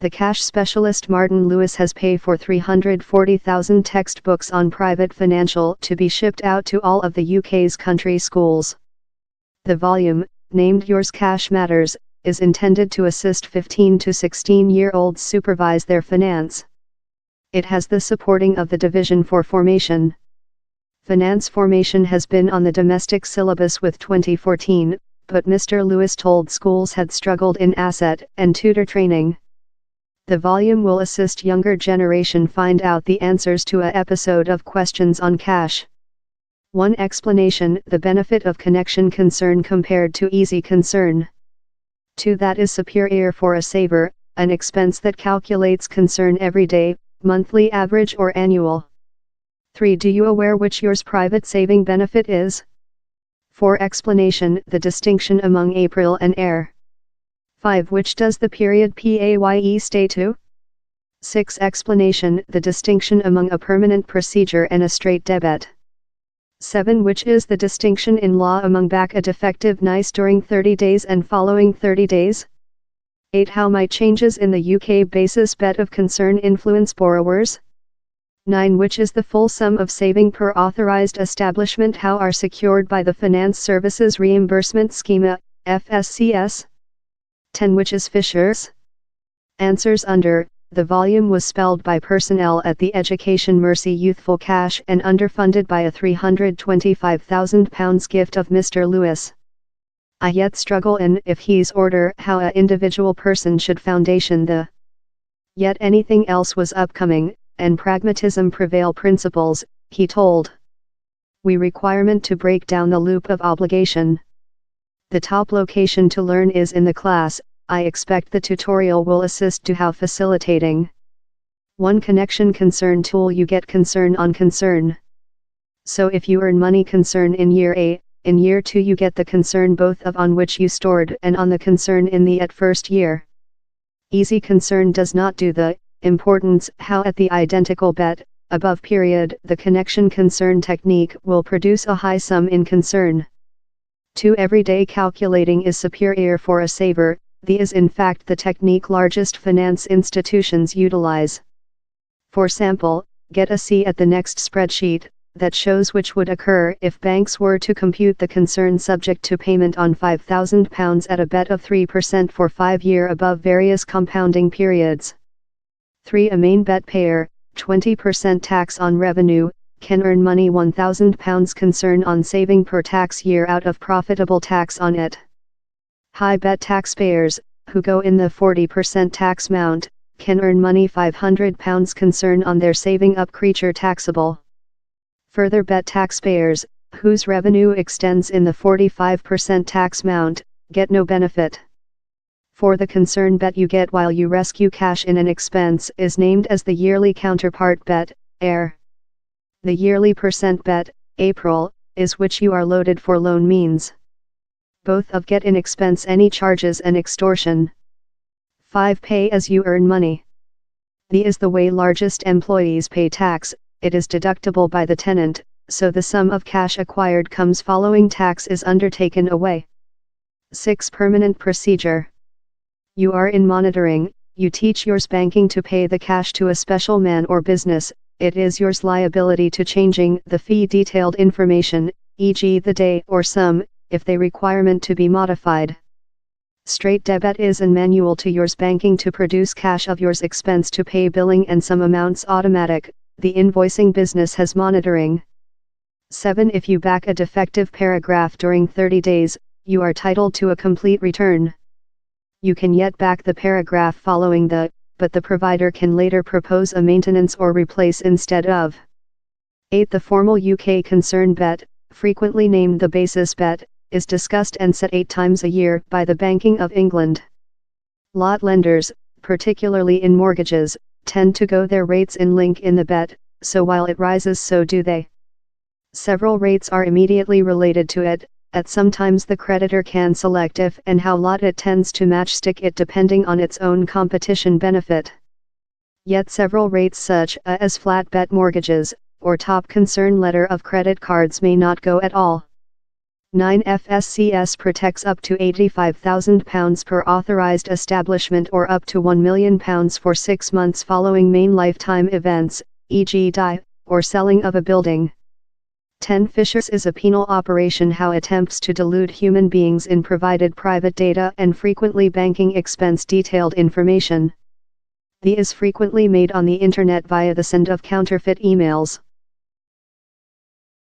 The cash specialist Martin Lewis has paid for 340,000 textbooks on private financial to be shipped out to all of the UK's country schools. The volume, named Yours Cash Matters, is intended to assist 15 to 16-year-olds supervise their finance. It has the supporting of the Division for Formation. Finance formation has been on the domestic syllabus with 2014, but Mr. Lewis told schools had struggled in asset and tutor training. The volume will assist younger generation find out the answers to a episode of questions on cash. 1 explanation, the benefit of connection concern compared to easy concern. 2 that is superior for a saver, an expense that calculates concern every day, monthly average or annual. 3 do you aware which yours private saving benefit is? 4 explanation, the distinction among April and Air. 5 which does the period PAYE stay to? 6 explanation, the distinction among a permanent procedure and a straight debit. 7 which is the distinction in law among back a defective NICE during 30 days and following 30 days? 8 how might changes in the UK basis bet of concern influence borrowers? 9 which is the full sum of saving per authorized establishment how are secured by the Finance Services Reimbursement Schema, FSCS? 10 which is Fisher's? Answers under. The volume was spelled by personnel at the Education Mercy Youthful Cash and underfunded by a £325,000 gift of Mr. Lewis. I yet struggle in if he's order how a individual person should foundation the. Yet anything else was upcoming, and pragmatism prevail principles, he told. We requirement to break down the loop of obligation. The top location to learn is in the class. I expect the tutorial will assist to how facilitating. 1 connection concern tool you get concern on concern. So if you earn money concern in year A, in year 2 you get the concern both of on which you stored and on the concern in the at first year. Easy concern does not do the importance how at the identical bet, above period the connection concern technique will produce a high sum in concern. 2 everyday calculating is superior for a saver. The is in fact the technique largest finance institutions utilize. For sample, get a C at the next spreadsheet, that shows which would occur if banks were to compute the concern subject to payment on £5,000 at a bet of 3% for 5-year above various compounding periods. 3 a main bet payer, 20% tax on revenue, can earn money £1,000 concern on saving per tax year out of profitable tax on it. High bet taxpayers, who go in the 40% tax mount, can earn money £500 concern on their saving up creature taxable. Further bet taxpayers, whose revenue extends in the 45% tax mount, get no benefit. For the concern bet you get while you rescue cash in an expense is named as the yearly counterpart bet, AIR. The yearly percent bet, April, is which you are loaded for loan means. Both of get in expense any charges and extortion. 5 pay as you earn money. The is the way largest employees pay tax, it is deductible by the tenant, so the sum of cash acquired comes following tax is undertaken away. 6 permanent procedure. You are in monitoring, you teach yours banking to pay the cash to a special man or business, it is yours liability to changing the fee detailed information, e.g. the day or sum, if they requirement to be modified. Straight debit is an manual to yours banking to produce cash of yours expense to pay billing and some amounts automatic, the invoicing business has monitoring. 7 if you back a defective paragraph during 30 days, you are titled to a complete return. You can yet back the paragraph following the, but the provider can later propose a maintenance or replace instead of. 8 the formal UK concern bet, frequently named the basis bet, is discussed and set 8 times a year by the Banking of England. Lot lenders, particularly in mortgages, tend to go their rates in link in the bet, so while it rises so do they. Several rates are immediately related to it, at sometimes the creditor can select if and how lot it tends to match stick it depending on its own competition benefit. Yet several rates such as flat bet mortgages, or top concern letter of credit cards may not go at all. 9. FSCS protects up to £85,000 per authorized establishment or up to £1 million for 6 months following main lifetime events, e.g. die, or selling of a building. 10. Phishers is a penal operation how attempts to delude human beings in provided private data and frequently banking expense detailed information. The is frequently made on the internet via the send of counterfeit emails.